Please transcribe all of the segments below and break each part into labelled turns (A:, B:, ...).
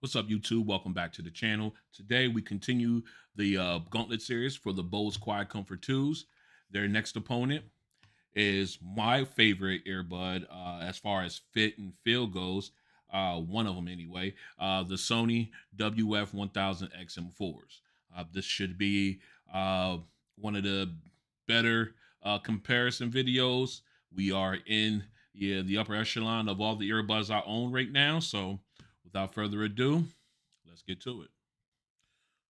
A: What's up, YouTube? Welcome back to the channel. Today we continue the Gauntlet Series for the Bose QuietComfort IIs. Their next opponent is my favorite earbud as far as fit and feel goes. One of them anyway. The Sony WF-1000XM4s. This should be one of the better comparison videos. We are in the upper echelon of all the earbuds I own right now. So without further ado, let's get to it.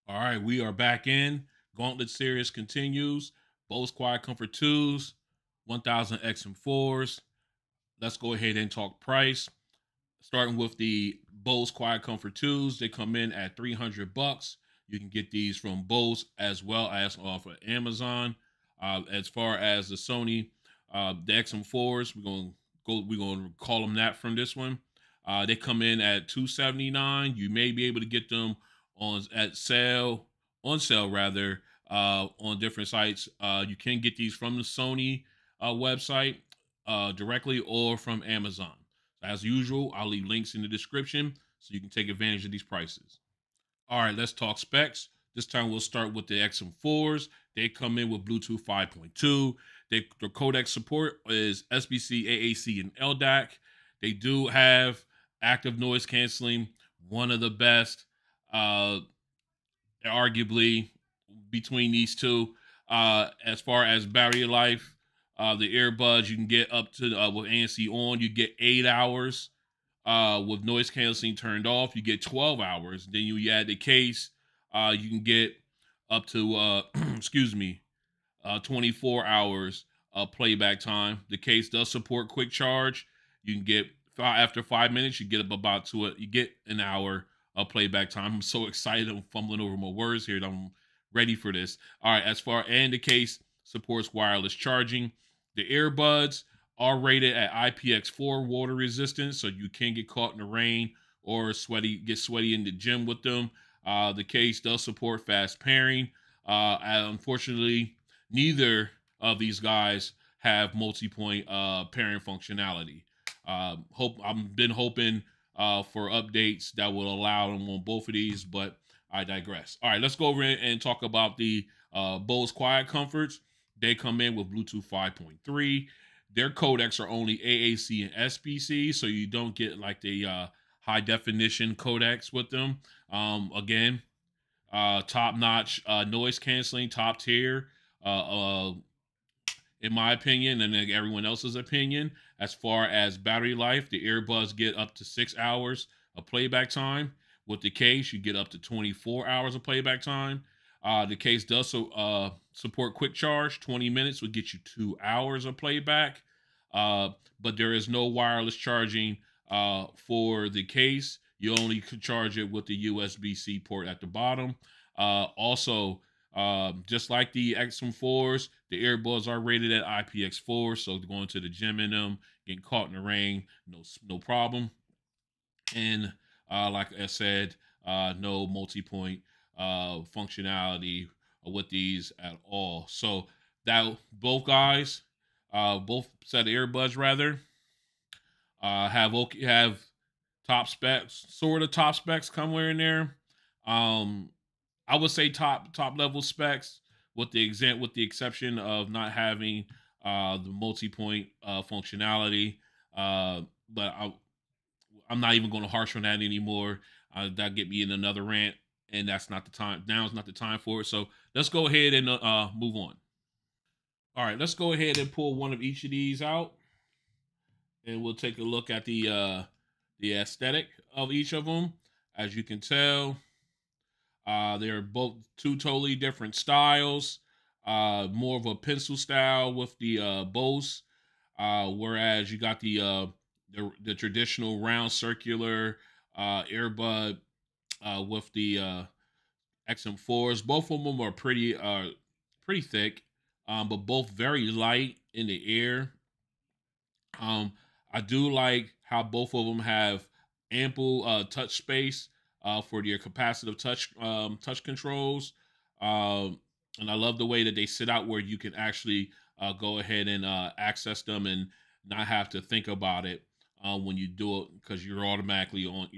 A: All right, we are back in. Gauntlet Series continues. Bose QuietComfort IIs, 1000 XM4s. Let's go ahead and talk price. Starting with the Bose QuietComfort IIs, they come in at $300. You can get these from Bose as well as off of Amazon. As far as the Sony, the XM4s, we're gonna call them that from this one. They come in at $279. You may be able to get them on sale rather, on different sites. You can get these from the Sony website directly or from Amazon. As usual, I'll leave links in the description so you can take advantage of these prices. All right, let's talk specs. This time we'll start with the XM4s. They come in with Bluetooth 5.2. Their codec support is SBC, AAC, and LDAC. They do have active noise canceling, one of the best, arguably, between these two. As far as battery life, the earbuds you can get up to with ANC on, you get 8 hours. With noise canceling turned off, you get 12 hours. Then you add the case, you can get up to excuse me, 24 hours playback time. The case does support quick charge. You can get after 5 minutes, you get up about to it. You get an hour of playback time. I'm so excited. I'm fumbling over my words here. I'm ready for this. All right, and the case supports wireless charging. The earbuds are rated at IPX4 water resistance, so you can get caught in the rain or get sweaty in the gym with them. The case does support fast pairing. Unfortunately, neither of these guys have multi-point pairing functionality. I've been hoping for updates that will allow them on both of these, but I digress. All right, let's go over and talk about the Bose QuietComforts. They come in with Bluetooth 5.3. Their codecs are only AAC and SBC, so you don't get like the high definition codecs with them. Again, top notch noise canceling, top tier. In my opinion, and everyone else's opinion. As far as battery life, the earbuds get up to 6 hours of playback time. With the case, you get up to 24 hours of playback time. The case does support quick charge. 20 minutes would get you 2 hours of playback. But there is no wireless charging for the case. You only could charge it with the USB-C port at the bottom. Also, just like the XM4s, the earbuds are rated at IPX4, so going to the gym in them, getting caught in the rain, no problem. And like I said, no multi-point functionality with these at all. So that both set of earbuds rather, have top specs, sort of top specs somewhere in there. I would say top level specs with the exception of not having the multi-point functionality. But I'm not even going to harsh on that anymore. That get me in another rant, and that's not the time. Now is not the time for it. So let's go ahead and move on. All right, let's go ahead and pull one of each of these out, and we'll take a look at the aesthetic of each of them. As you can tell, they're both two totally different styles. More of a pencil style with the Bose, whereas you got the traditional round circular earbud with the XM4s. Both of them are pretty thick, but both very light in the ear. I do like how both of them have ample touch space for your capacitive touch controls. And I love the way that they sit out where you can actually go ahead and access them and not have to think about it when you do it, because you're automatically on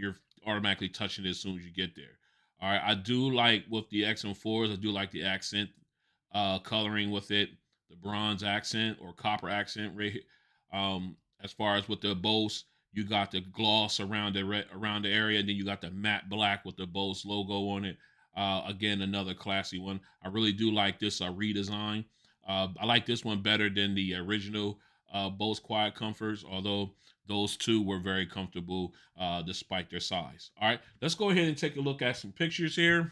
A: automatically touching it as soon as you get there. All right, I do like with the XM4s, I do like the accent coloring with it, the bronze accent or copper accent right here. As far as with the Bose, you got the gloss around around the area, and then you got the matte black with the Bose logo on it. Again, another classy one. I really do like this redesign. I like this one better than the original Bose QuietComforts, although those two were very comfortable despite their size. All right, let's go ahead and take a look at some pictures here.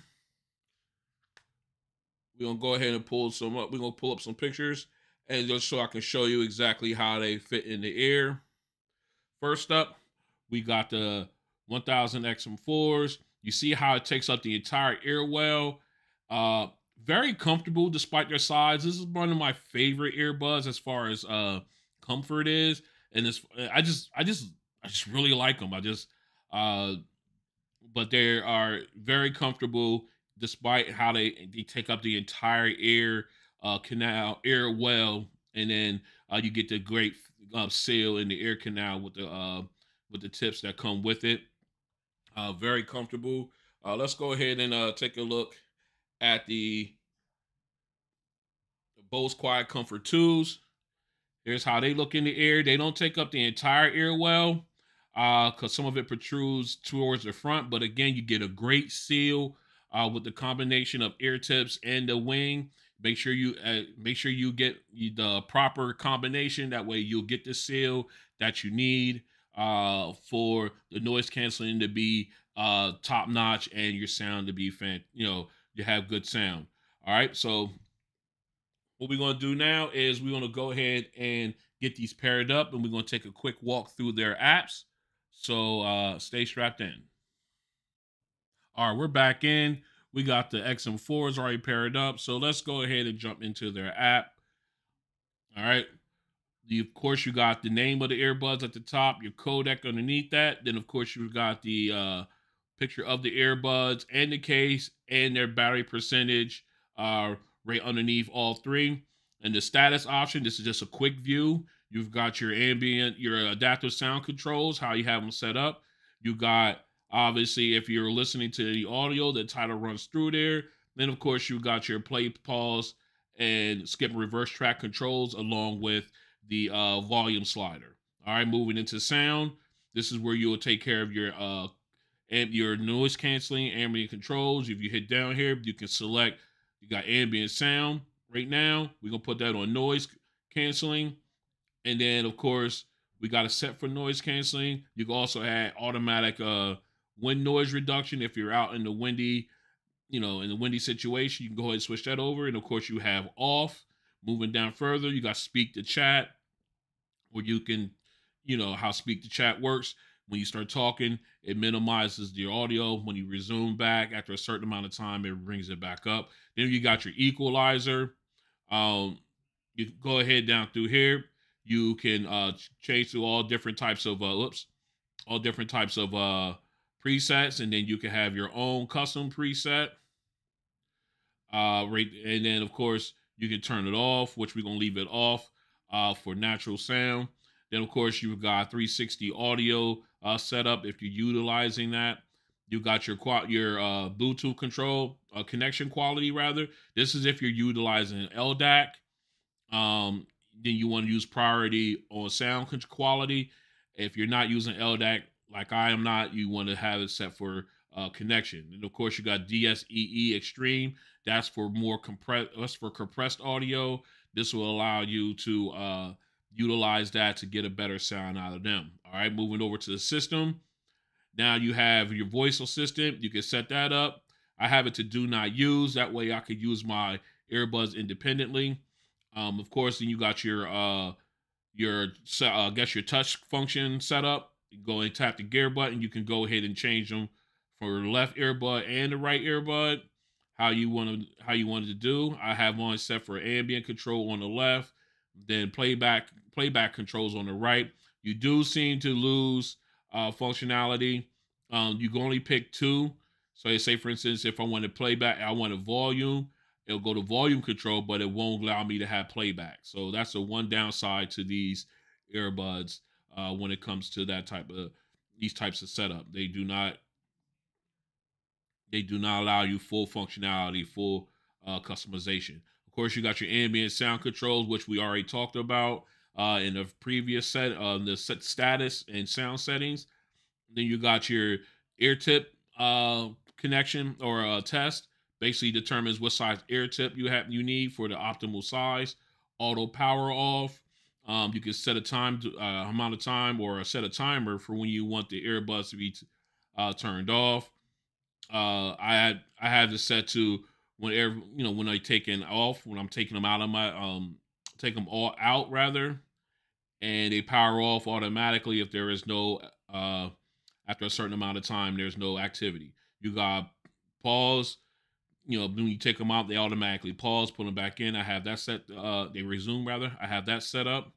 A: We're gonna go ahead and pull some up. We're gonna pull up some pictures, and just so I can show you exactly how they fit in the ear. First up, we got the 1000 XM4s. You see how it takes up the entire ear well. Very comfortable despite their size. This is one of my favorite earbuds as far as comfort is, and it's I just really like them. Uh, but they are very comfortable despite how they take up the entire ear canal, ear well, and then you get the great seal in the ear canal with the tips that come with it. Very comfortable. Let's go ahead and take a look at the Bose QuietComfort 2s. Here's how they look in the ear. They don't take up the entire ear well because some of it protrudes towards the front. But again, you get a great seal with the combination of ear tips and the wing. Make sure you get the proper combination. That way, you'll get the seal that you need for the noise canceling to be top notch and your sound to be you have good sound. All right, so what we're going to do now is we're going to go ahead and get these paired up, and we're going to take a quick walk through their apps. So stay strapped in. All right, we're back in. We got the XM4s already paired up. So let's go ahead and jump into their app. All right. Of course, you got the name of the earbuds at the top, your codec underneath that. Then, of course, you've got the picture of the earbuds and the case and their battery percentage right underneath all three. And the status option, this is just a quick view. You've got your ambient, your adaptive sound controls, how you have them set up. You got, obviously, if you're listening to the audio, the title runs through there. Then, of course, you got your play, pause, and skip and reverse track controls along with the volume slider. All right, moving into sound. This is where you will take care of your noise canceling ambient controls. If you hit down here, you can select, you got ambient sound right now. We're going to put that on noise canceling. And then, of course, we got a set for noise canceling. You can also add automatic wind noise reduction if you're out in the windy, in the windy situation. You can go ahead and switch that over. And, of course, you have off. Moving down further, you got speak to chat, where you can, how speak to chat works. When you start talking, it minimizes the audio. When you resume back after a certain amount of time, it brings it back up. Then you got your equalizer. You can go ahead down through here. You can change to all different types of presets, and then you can have your own custom preset. Right, and then of course you can turn it off, which we're gonna leave it off for natural sound. Then of course you've got 360 audio setup if you're utilizing that. You got your Bluetooth control connection quality rather. This is if you're utilizing LDAC. Then you want to use priority on sound quality. If you're not using LDAC, like I am not, you want to have it set for connection. And of course, you got DSEE Extreme. That's for compressed audio. This will allow you to utilize that to get a better sound out of them. All right, moving over to the system. Now you have your voice assistant. You can set that up. I have it to do not use. That way I could use my earbuds independently. Of course, then you got your touch function set up. You go and tap the gear button. You can go ahead and change them for the left earbud and the right earbud. How you want to do. I have one set for ambient control on the left, then playback controls on the right. You do seem to lose functionality. You can only pick two. So say for instance, if I want to playback, I want a volume. It'll go to volume control, but it won't allow me to have playback. So that's the one downside to these earbuds when it comes to these types of setup. They do not They do not allow you full functionality, full customization. Of course, you got your ambient sound controls, which we already talked about in the previous set, the set status and sound settings. Then you got your ear tip connection or test. Basically determines what size ear tip you need for the optimal size. Auto power off. You can set a time amount of time or set a timer for when you want the earbuds to be turned off. I have this set to whenever when I taking off, when I'm taking them out of my take them all out rather, and they power off automatically if there is no after a certain amount of time there's no activity. You got pause. When you take them out, they automatically pause, put them back in. I have that set. They resume rather. I have that set up.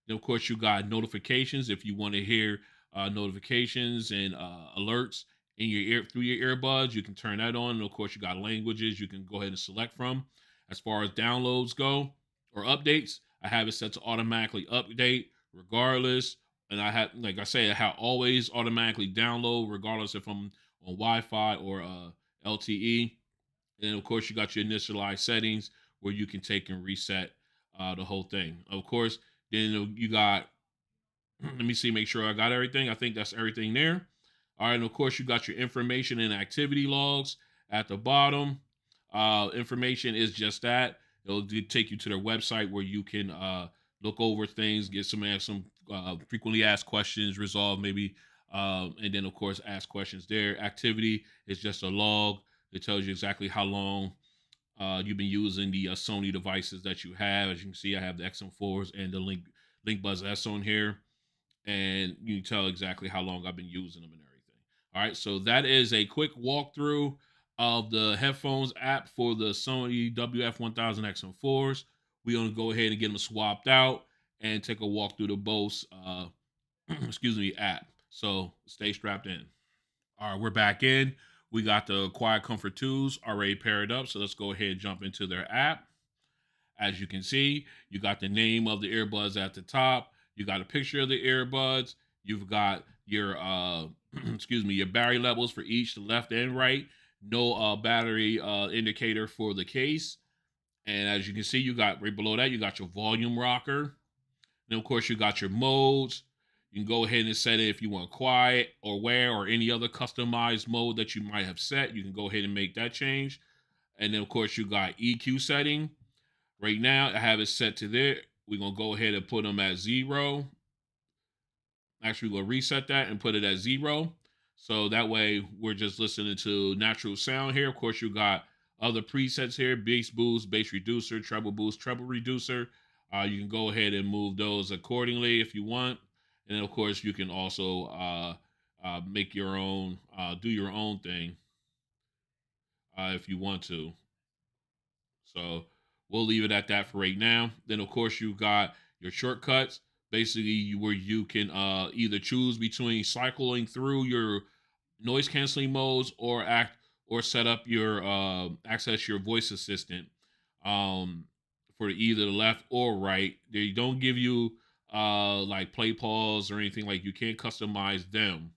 A: Then of course you got notifications if you want to hear notifications and alerts in your ear through your earbuds. You can turn that on. And of course you got languages you can go ahead and select from. As far as downloads go or updates, I have it set to automatically update regardless. And I have, like I say, I have always automatically download regardless if I'm on Wi-Fi or LTE. And then of course you got your initialized settings where you can take and reset the whole thing. Of course, then you got, let me see, make sure I got everything. I think that's everything there. All right, and of course you got your information and activity logs at the bottom. Information is just that. It'll take you to their website where you can look over things, get some frequently asked questions resolved maybe, and then of course ask questions there. Activity is just a log. It tells you exactly how long you've been using the Sony devices that you have. As you can see, I have the XM4s and the Link Buzz S on here, and you can tell exactly how long I've been using them and everything. All right, so that is a quick walkthrough of the headphones app for the Sony WF-1000XM4s. We're gonna go ahead and get them swapped out and take a walk through the Bose, excuse me, app. So stay strapped in. All right, we're back in. We got the QuietComfort 2s already paired up, so let's go ahead and jump into their app. As you can see, you got the name of the earbuds at the top. You got a picture of the earbuds. You've got your excuse me, your battery levels for each, the left and right. No battery indicator for the case. And as you can see, you got right below that, you got your volume rocker. Then of course you got your modes. You can go ahead and set it if you want quiet or wear or any other customized mode that you might have set. You can go ahead and make that change. And then of course you got EQ setting. Right now I have it set to there. We're gonna go ahead and put them at 0. Actually, we'll reset that and put it at 0. So that way we're just listening to natural sound here. Of course, you got other presets here: bass boost, bass reducer, treble boost, treble reducer. You can go ahead and move those accordingly if you want. And then of course you can also make your own, do your own thing if you want to. So we'll leave it at that for right now. Then of course you got your shortcuts, basically where you can either choose between cycling through your noise canceling modes or set up your access your voice assistant for either the left or right. They don't give you like play pause or anything, like you can't customize them,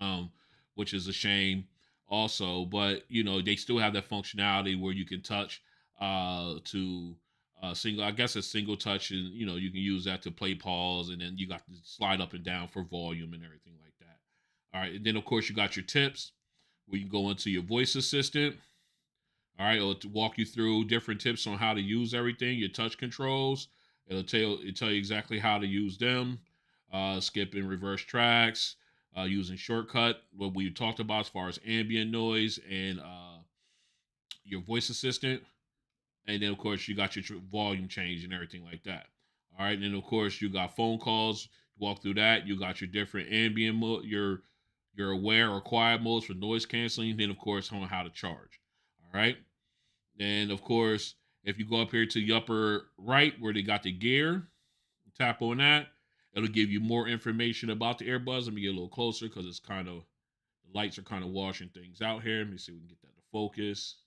A: um, which is a shame also. But they still have that functionality where you can touch to single. I guess a single touch, and you can use that to play pause, and then you got to slide up and down for volume and everything like that. All right, and then of course you got your tips where you can go into your voice assistant. All right, it'll walk you through different tips on how to use everything, your touch controls. It'll tell you exactly how to use them, skip and reverse tracks, using shortcut, what we talked about as far as ambient noise and your voice assistant. And then of course you got your volume change and everything like that. All right, and then of course you got phone calls. Walk through that. You got your different ambient mode, your aware or quiet modes for noise canceling. Then of course on how to charge. All right. Then of course, if you go up here to the upper right where they got the gear, tap on that. It'll give you more information about the earbuds. Let me get a little closer because it's kind of, the lights are kind of washing things out here. Let me see if we can get that to focus.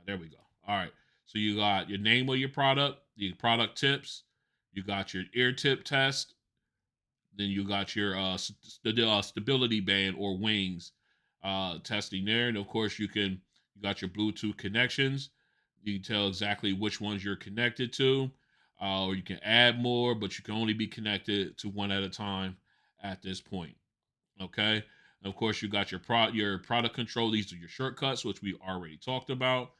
A: There we go. All right. So you got your name of your product, the product tips. You got your ear tip test, Then you got your stability band or wings testing there, and of course you got your Bluetooth connections. You can tell exactly which ones you're connected to, or you can add more, but you can only be connected to one at a time at this point. Okay. And of course, you got your product control. These are your shortcuts, which we already talked about.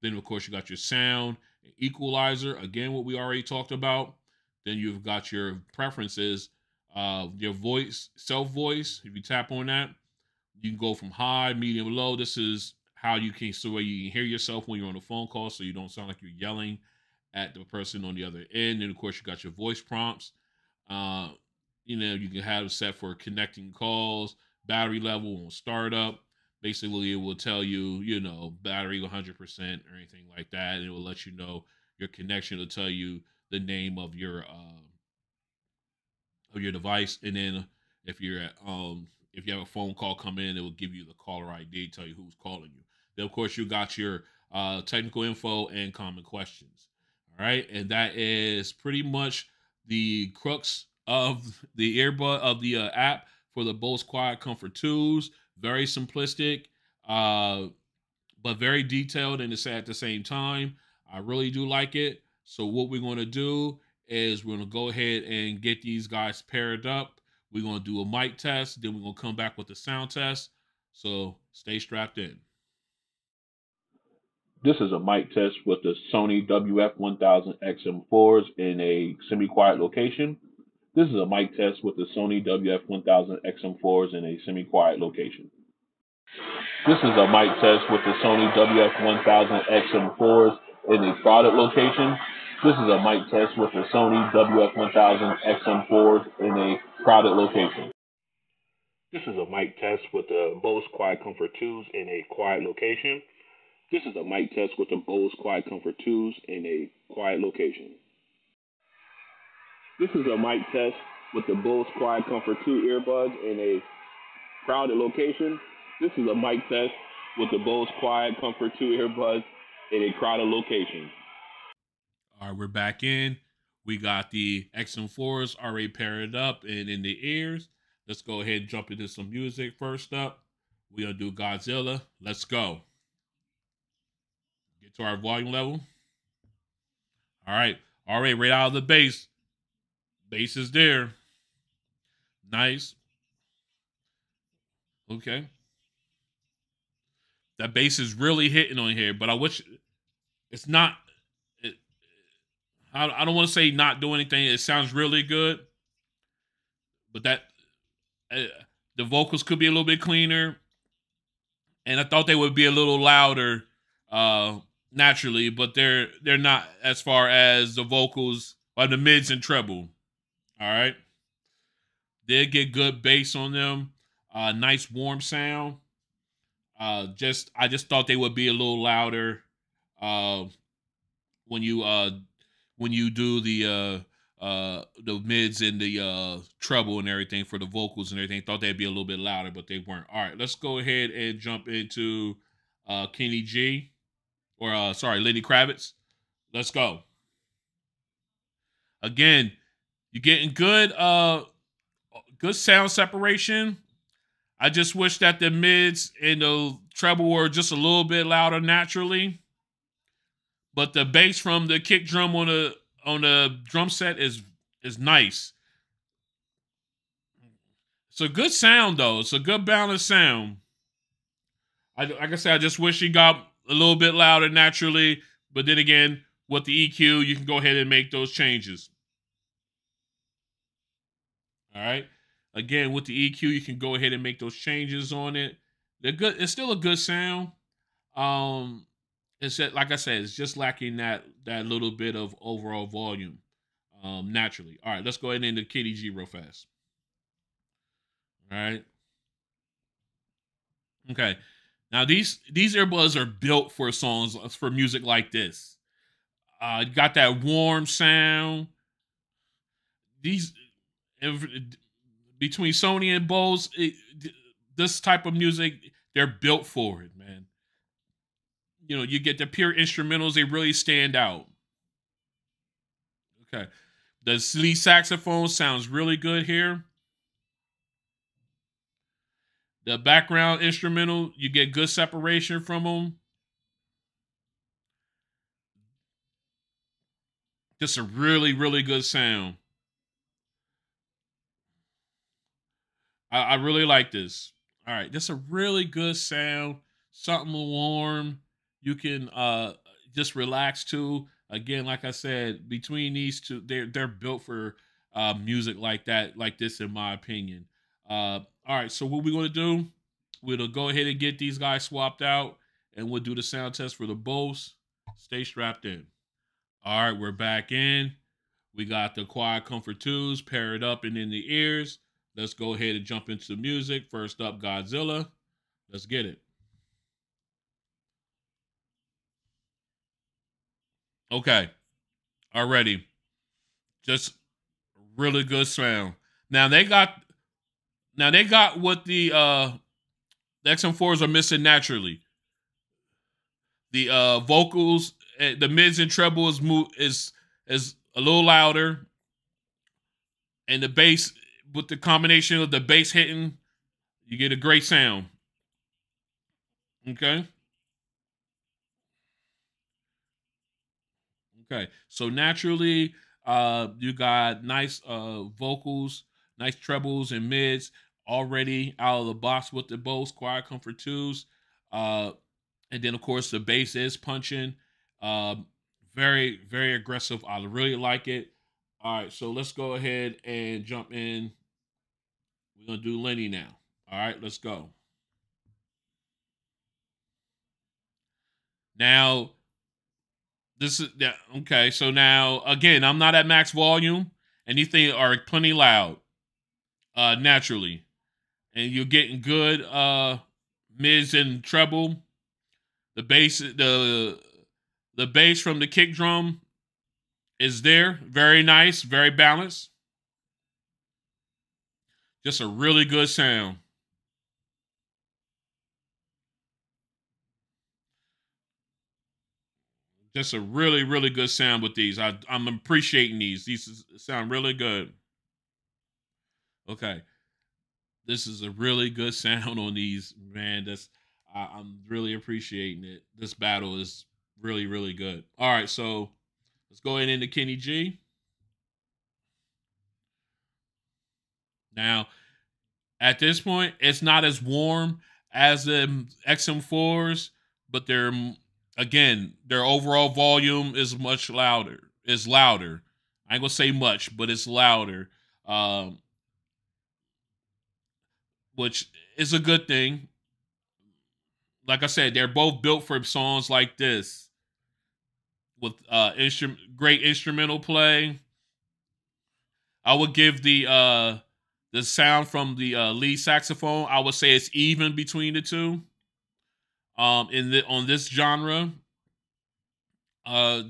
A: Then, of course, you got your sound equalizer. Again, what we already talked about. Then you've got your preferences, your voice, self voice. If you tap on that, you can go from high, medium, low. This is how you can so you can hear yourself when you're on a phone call, so you don't sound like you're yelling at the person on the other end. And of course, you got your voice prompts. Uh, you can have it set for connecting calls, battery level on startup. Basically, it will tell you, battery 100% or anything like that. And it will let you know your connection. Will tell you the name of your device, and then if you're at if you have a phone call come in, it will give you the caller ID, tell you who's calling you. Then of course you got your technical info and common questions. All right, and that is pretty much the crux of the earbud of the app for the Bose QuietComfort 2s. Very simplistic, but very detailed, and it's at the same time. I really do like it. So what we're going to do is we're going to go ahead and get these guys paired up. We're going to do a mic test, then we're going to come back with the sound test. So stay strapped in. This is a mic test with the Sony WF-1000XM4s in a semi-quiet location. This is a mic test with the Sony WF-1000XM4s in a semi-quiet location. This is a mic test with the Sony WF-1000XM4s in a crowded location. This is a mic test with the Sony WF-1000XM4s in a crowded location. This is a mic test with the Bose QuietComfort 2s in a quiet location. This is a mic test with the Bose QuietComfort 2s in a quiet location. This is a mic test with the Bose QuietComfort 2 earbuds in a crowded location. This is a mic test with the Bose QuietComfort 2 earbuds in a crowded location. All right, we're back in. We got the XM4s already paired up and in the ears. Let's go ahead and jump into some music first up. We're going to do Godzilla. Let's go. Get to our volume level. All right, right out of the bass. Bass is there. Nice. Okay. That bass is really hitting on here, but I wish it's not. I don't want to say not do anything. It sounds really good, but the vocals could be a little bit cleaner, and I thought they would be a little louder naturally, but they're not as far as the vocals or the mids and treble. All right, did get good bass on them. Nice warm sound. I just thought they would be a little louder when you do the mids and the treble and everything for the vocals and everything. Thought they'd be a little bit louder, but they weren't. All right, let's go ahead and jump into Kenny G, or Lenny Kravitz. Let's go. Again, you're getting good sound separation. I just wish that the mids and the treble were just a little bit louder naturally. But the bass from the kick drum on the drum set is nice. It's a good sound though. It's a good balanced sound. Like I said, I just wish he got a little bit louder naturally. But then again, with the EQ, you can go ahead and make those changes. All right. Again, with the EQ, you can go ahead and make those changes on it. They're good. It's still a good sound. It's like I said, it's just lacking that little bit of overall volume naturally. All right, let's go ahead and into Kenny G real fast. All right. Okay. Now these earbuds are built for songs for music like this. You got that warm sound. These between Sony and Bose, this type of music, they're built for it, man. You get the pure instrumentals, they really stand out. Okay. The lead saxophone sounds really good here. The background instrumental, you get good separation from them. Just a really, really good sound. I really like this. All right, just a really good sound. Something warm. You can just relax to. Again, like I said, between these two, they're built for music like that, like this, in my opinion. All right, so what we're gonna do? We'll go ahead and get these guys swapped out, and we'll do the sound test for the Bose. Stay strapped in. All right, we're back in. We got the QuietComfort 2s paired up and in the ears. Let's go ahead and jump into the music. First up, Godzilla. Let's get it. Okay, already. Just really good sound. Now they got what the XM4s are missing naturally. The vocals, the mids and treble is a little louder, and the bass, with the combination of the bass hitting, you get a great sound. Okay. Okay. So naturally, you got nice vocals, nice trebles and mids already out of the box with the Bose QuietComfort 2s. Uh, and then of course the bass is punching. Um, very, very aggressive. I really like it. All right, so let's go ahead and jump in. We're gonna do Lenny now. All right, let's go. Now this is yeah, okay. So now again, I'm not at max volume, and these things are plenty loud, naturally, and you're getting good mids and treble. The bass from the kick drum is there, very nice, very balanced. Just a really good sound. Just a really, really good sound with these. I'm appreciating these. Sound really good. Okay, this is a really good sound on these, man. I'm really appreciating it. This battle is really, really good. All right, so let's go ahead into Kenny G. Now, at this point, it's not as warm as the XM4s, but again, their overall volume is much louder. Is louder. I ain't gonna say much, but it's louder, um, which is a good thing. Like I said, they're both built for songs like this with great instrumental play. I would give the sound from the lead saxophone. I would say it's even between the two. On this genre,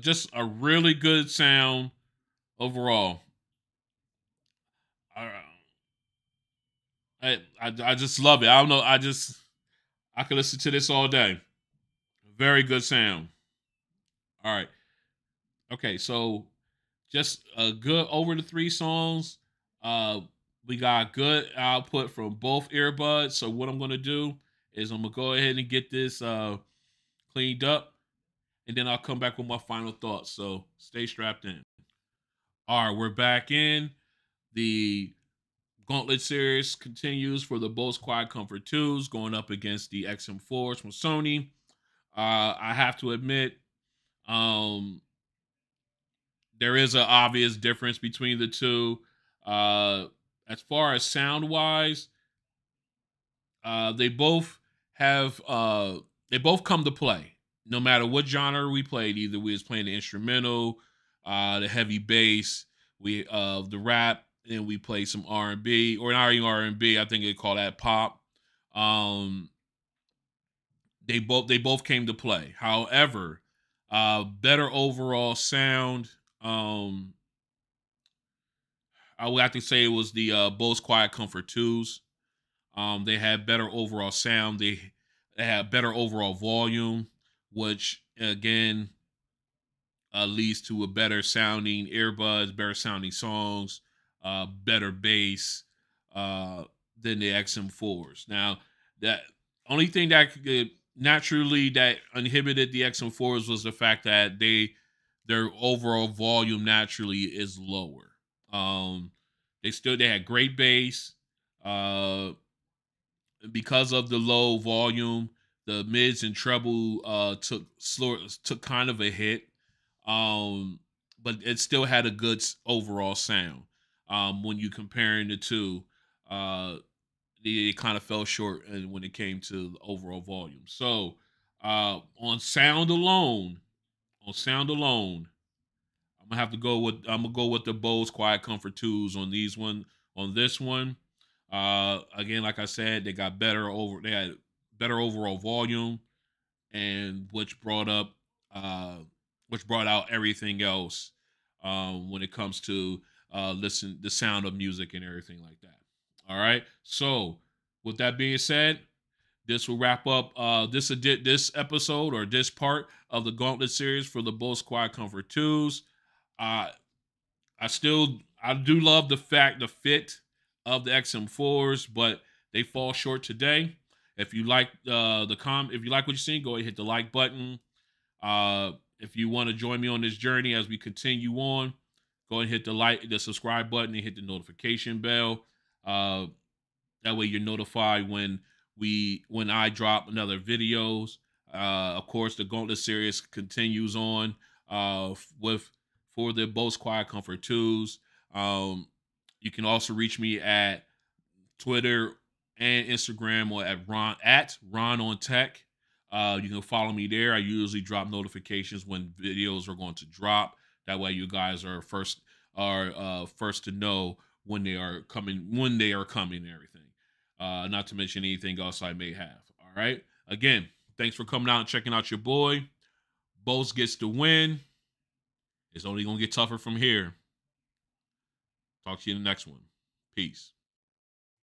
A: just a really good sound overall. I, I just love it. I don't know. I could listen to this all day. Very good sound. All right. Okay, so just a good over the three songs. Uh, we got good output from both earbuds. So what I'm gonna do is I'm gonna go ahead and get this cleaned up, and then I'll come back with my final thoughts. So stay strapped in. All right, we're back in. The Gauntlet Series continues for the Bose QuietComfort 2s going up against the XM4s from Sony. I have to admit, um, there is an obvious difference between the two. Uh, as far as sound wise, they both have they both come to play. No matter what genre we played, either we was playing the instrumental, the heavy bass, we the rap, and we played some R&B, or not even R&B. I think they call that pop. Um, they both came to play. However, better overall sound. I would have to say it was the Bose QuietComfort 2s. They had better overall sound. They had better overall volume, which again leads to a better sounding earbuds, better sounding songs, better bass uh, than the XM4s. Now, That only thing that naturally that inhibited the XM4s was the fact that their overall volume naturally is lower. Um, they had great bass. Uh, because of the low volume, the mids and treble took kind of a hit. Um, but it still had a good overall sound. When you comparing the two, uh, it kind of fell short when it came to the overall volume. So on sound alone, I'm gonna go with the Bose QuietComfort twos on these one on this one. Again, like I said, they had better overall volume, and uh which brought out everything else when it comes to listen the sound of music and everything like that. All right. So with that being said, this will wrap up this episode or this part of the Gauntlet series for the Bose QuietComfort twos. Uh, I do love the fit of the XM4s, but they fall short today. If you like if you like what you're seeing, go ahead and hit the like button. If you want to join me on this journey as we continue on, go ahead and hit the subscribe button and hit the notification bell. Uh, that way you're notified when I drop another videos. Of course, the Gauntlet series continues on with for the Bose QuietComfort twos. You can also reach me at Twitter and Instagram or at Ron on Tech. You can follow me there. I usually drop notifications when videos are going to drop. That way, you guys are first to know when they are coming and everything. Not to mention anything else I may have. All right. Again, thanks for coming out and checking out your boy. Bose gets the win. It's only gonna get tougher from here. Talk to you in the next one. Peace.